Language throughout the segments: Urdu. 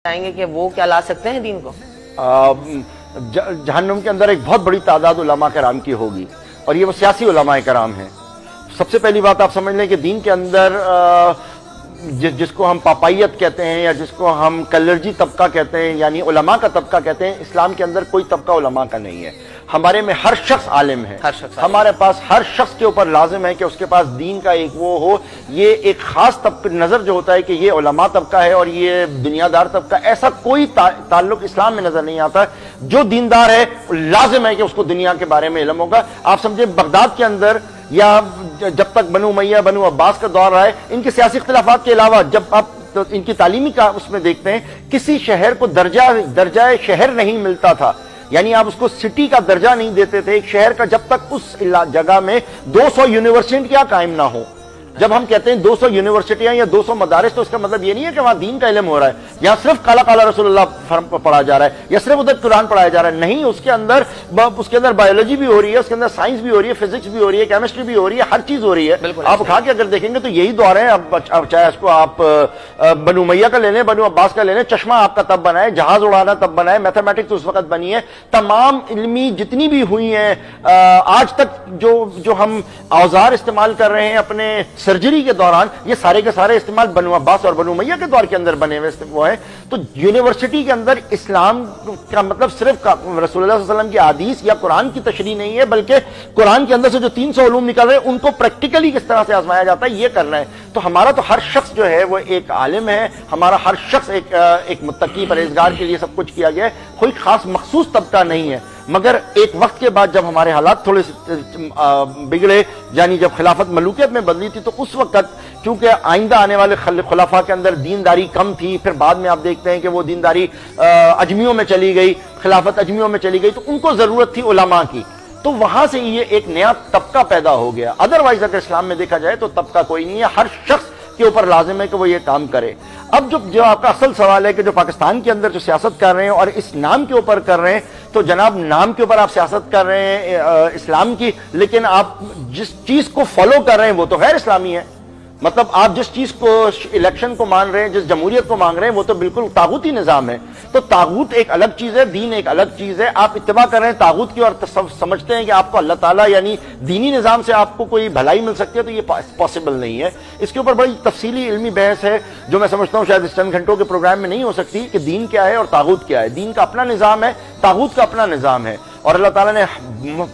چاہیں گے کہ وہ کیا لا سکتے ہیں دین کو؟ جہنم کے اندر ایک بہت بڑی تعداد علماء کرام کی ہوگی، اور یہ وہ سیاسی علماء کرام ہیں۔ سب سے پہلی بات آپ سمجھ لیں کہ دین کے اندر جس کو ہم پاپائیت کہتے ہیں یا جس کو ہم کلرجی طبقہ کہتے ہیں، یعنی علماء کا طبقہ کہتے ہیں، اسلام کے اندر کوئی طبقہ علماء کا نہیں ہے۔ ہمارے میں ہر شخص عالم ہے، ہمارے پاس ہر شخص کے اوپر لازم ہے کہ اس کے پاس دین کا ایک وہ ہو۔ یہ ایک خاص طبقہ نظر جو ہوتا ہے کہ یہ علماء طبقہ ہے اور یہ دنیا دار طبقہ، ایسا کوئی تعلق اسلام میں نظر نہیں آتا۔ جو دیندار ہے لازم ہے کہ اس کو دنیا کے بارے میں علم ہوگا۔ آپ سمجھیں بغداد کے اندر یا جب تک بنو امیہ بنو عباس کا دور رہا ہے، ان کے سیاسی اختلافات کے علاوہ جب آپ ان کی تعلیمی کا اس میں دیکھتے ہیں، کسی شہر کو درجہ شہر نہیں ملتا تھا، یعنی آپ اس کو سٹی کا درجہ نہیں دیتے تھے ایک شہر کا جب تک اس جگہ میں 200 یونیورسٹیاں قائم نہ ہو۔ جب ہم کہتے ہیں 200 یونیورسٹیاں یا 200 مدارس، تو اس کا مطلب یہ نہیں ہے کہ وہاں دین کا علم ہو رہا ہے، یہاں صرف قال قال رسول اللہ پڑھا جا رہا ہے یا صرف ادھر قرآن پڑھایا جا رہا ہے، نہیں، اس کے اندر بایولوجی بھی ہو رہی ہے، اس کے اندر سائنس بھی ہو رہی ہے، فزکس بھی ہو رہی ہے، کیمسٹری بھی ہو رہی ہے، ہر چیز ہو رہی ہے۔ آپ اٹھا کے اگر دیکھیں گے تو یہی دور ہے۔ اب چاہے اس کو آپ بنو امیہ کا لے لیں، بنو عباس کا لے لیں، چشمہ آپ کا تب بنا ہے، جہاز اڑانا تب بنا ہے، میتھمیٹکس اس وقت بنی ہے، تمام علمی جتنی بھی ہوئی ہیں آج تک جو ہم اوزار استعمال کر رہے ہیں اپنے سرجری کے دوران، یہ سارے کے سارے استعمال بنو عباس اور بنو امیہ کے دور کے اندر بنے ہوئے وہ ہیں۔ تو یونیورسٹی کے اندر اسلام کا مطلب صرف رسول اللہ صلی اللہ علیہ وسلم کی حدیث یا قرآن کی تشریح نہیں ہے، بلکہ قرآن کے اندر سے جو 300 علوم نکل رہے ہیں ان کو پریکٹیکلی کس طرح سے آزمایا جاتا ہے یہ کرنا ہے۔ تو ہمارا تو ہر شخص جو ہے وہ ایک عالم ہے، ہمارا ہر شخص ایک متقی پرہیزگار کے لیے سب کچھ کیا گیا ہے، کوئی خاص مخصوص طبقہ نہیں ہے۔ مگر ایک وقت کے بعد جب ہمارے حالات تھوڑے سے بگڑے، یعنی جب خلافت ملوکیت میں بدلی تھی، تو اس وقت چونکہ آئندہ آنے والے خلفاء کے اندر دینداری کم تھی، پھر بعد میں آپ دیکھتے ہیں کہ وہ دینداری اجمیوں میں چلی گئی، خلافت اجمیوں میں چلی گئی، تو ان کو ضرورت تھی علماء کی، تو وہاں سے یہ ایک نیا طبقہ پیدا ہو گیا۔ ادروائز اگر اسلام میں دیکھا جائے تو طبقہ کوئی نہیں ہے، ہر شخص کے اوپر لازم ہے کہ وہ یہ کام کرے۔ اب جو آپ کا اصل سوال ہے کہ جو پاکستان کے اندر جو سیاست کر رہے ہیں اور اس نام کے اوپر کر رہے ہیں، تو جناب نام کے اوپر آپ سیاست کر رہے ہیں اسلام کی، لیکن آپ جس چیز کو فالو کر رہے ہیں وہ تو غیر اسلامی ہے۔ مطلب آپ جس چیز کو الیکشن کو مان رہے ہیں، جس جمہوریت کو مانگ رہے ہیں، وہ تو بالکل طاغوتی نظام ہے۔ تو طاغوت ایک الگ چیز ہے، دین ایک الگ چیز ہے۔ آپ اتباع کر رہے ہیں طاغوت کی اور سمجھتے ہیں کہ آپ کو اللہ تعالیٰ یعنی دینی نظام سے آپ کو کوئی بھلائی مل سکتی ہے، تو یہ پاسبل نہیں ہے۔ اس کے اوپر بڑی تفصیلی علمی بحث ہے جو میں سمجھتا ہوں شاید اس چند گھنٹوں کے پروگرام میں نہیں ہو سکتی، کہ دین کیا ہے اور طاغوت کیا ہے۔ دین کا اپنا نظام ہے، طاغوت کا اپنا نظام ہے، اور اللہ تعالیٰ نے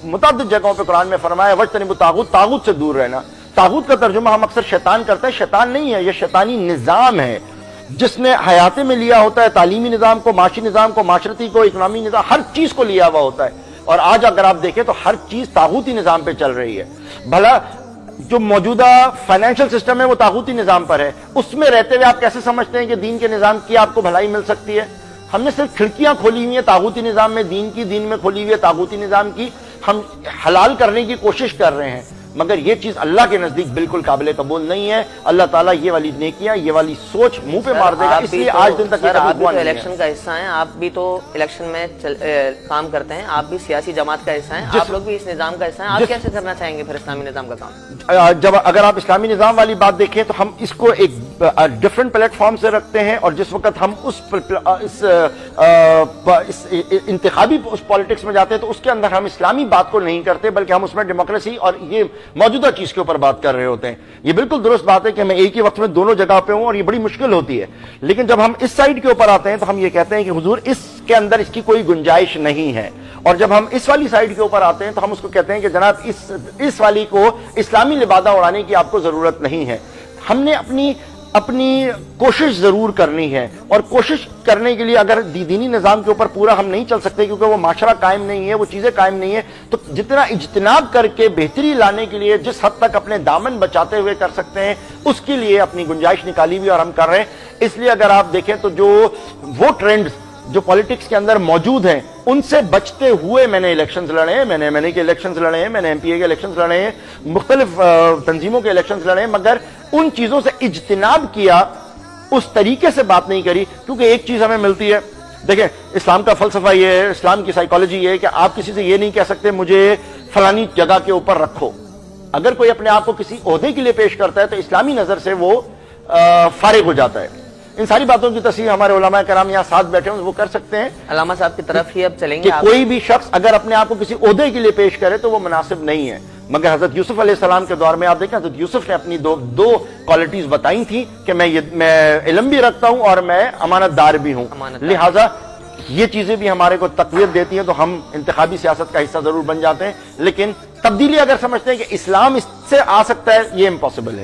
متعدد جگہوں پہ قرآن میں فرمایا وَاجْتَنِبُوا الطَّاغُوتَ، طاغوت سے دور رہنا۔ طاغوت کا ترجمہ ہم اکثر شیطان کرتے ہیں، شیطان نہیں ہے، یہ شیطانی نظام ہے جس نے حیاتے میں لیا ہوتا ہے، تعلیمی نظام کو، معاشی نظام کو، معاشرتی کو، اکنامی نظام، ہر چیز کو لیا ہوا ہوتا ہے۔ اور آج اگر آپ دیکھیں تو ہر چیز طاغوتی نظام پہ چل رہی ہے۔ بھلا جو موجودہ فائنینشل سسٹم ہے وہ طاغوتی نظام پر ہے، اس میں رہتے ہوئے آپ کیسے سمجھتے ہیں کہ دین کے نظام کی آپ کو بھلائی مل سکتی ہے؟ ہم نے صرف کھڑکیاں کھولی ہوئی ہیں طاغوتی نظام میں، دین میں کھولی ہوئی ہے طاغوتی نظام کی، ہم حلال کرنے کی کوشش کر رہے ہیں، مگر یہ چیز اللہ کے نزدیک بالکل قابل قبول نہیں ہے۔ اللہ تعالیٰ یہ والی نیکیاں، یہ والی سوچ منہ پہ مار دے گا، اس لیے آج دن تک آپ بھی تو الیکشن کا حصہ ہیں، آپ بھی تو الیکشن میں کام کرتے ہیں، آپ بھی سیاسی جماعت کا حصہ ہیں، آپ لوگ بھی اس نظام کا حصہ ہیں، آپ کیسے کرنا چاہیں گے پھر اسلامی نظام کا کام؟ جب اگر آپ اسلامی نظام والی بات دیکھیں تو ہم اس کو ایک ڈفرنٹ پلیٹ فارم سے رکھتے ہیں، اور جس وقت ہم اس انتخابی پالیٹکس میں جاتے ہیں تو اس کے اندر ہم اسلامی بات کو نہیں کرتے، بلکہ ہم اس میں ڈیموکریسی اور یہ موجودہ چیز کے اوپر بات کر رہے ہوتے ہیں۔ یہ بالکل درست بات ہے کہ میں ایک ہی وقت میں دونوں جگہ پہ ہوں، اور یہ بڑی مشکل ہوتی ہے، لیکن جب ہم اس سائیڈ کے اوپر آتے ہیں تو ہم یہ کہتے ہیں کہ حضور اس کے اندر اس کی کوئی گنجائش نہیں ہے، اور جب ہم اس والی سائیڈ کے اوپر آتے ہیں تو ہم اس کو کہتے ہیں کہ جناب اس والی کو اسلامی لبادہ اڑانے کی آپ کو ضرورت نہیں ہے۔ ہم نے اپنی کوشش ضرور کرنی ہے، اور کوشش کرنے کے لیے اگر دینی نظام کے اوپر پورا ہم نہیں چل سکتے کیونکہ وہ معاشرہ قائم نہیں ہے، وہ چیزیں قائم نہیں ہیں، تو جتنا اجتناب کر کے بہتری لانے کے لیے جس حد تک اپنے دامن بچاتے ہوئے کر سکتے ہیں اس کے لیے اپنی گنجائش نکالی بھی اور ہم کر رہے ہیں۔ اس لیے اگر آپ دیکھیں تو وہ ٹرینڈز جو پالیٹکس کے اندر موجود ہیں ان سے بچتے ہوئے میں نے الیکشنز لڑے ہیں، میں نے MNA کے الیکشنز لڑے ہیں، میں نے MPA کے الیکشنز لڑے ہیں، مختلف تنظیموں کے الیکشنز لڑے ہیں، مگر ان چیزوں سے اجتناب کیا، اس طریقے سے بات نہیں کری، کیونکہ ایک چیز ہمیں ملتی ہے۔ دیکھیں اسلام کا فلسفہ یہ ہے، اسلام کی سائیکالوجی یہ ہے کہ آپ کسی سے یہ نہیں کہہ سکتے مجھے فلانی جگہ کے اوپر رکھو۔ اگر کوئی اپنے آپ کو کسی عہدے کے لیے پیش کرتا ہے تو اسلامی نظر سے وہ فارغ ہو جاتا ہے، ان ساری باتوں کی تصحیح ہمارے علماء کرام یہاں ساتھ بیٹھے ہیں وہ کر سکتے ہیں. علامہ صاحب کی طرف ہی اب چلیں کہ گے. کوئی بھی شخص اگر اپنے آپ کو کسی عہدے کے لیے پیش کرے تو وہ مناسب نہیں ہے. مگر حضرت یوسف علیہ السلام کے دور میں آپ دیکھیں حضرت یوسف نے اپنی دو کوالٹیز بتائی تھیں کہ میں علم بھی رکھتا ہوں اور میں امانت دار بھی ہوں. لہٰذا یہ چیزیں بھی ہمارے کو تقویت دیتی ہیں تو ہم انتخابی سیاست کا حصہ ضرور بن جاتے ہیں. لیکن تبدیلی اگر سمجھتے ہیں کہ اسلام اس سے آ سکتا ہے، یہ امپاسبل ہے.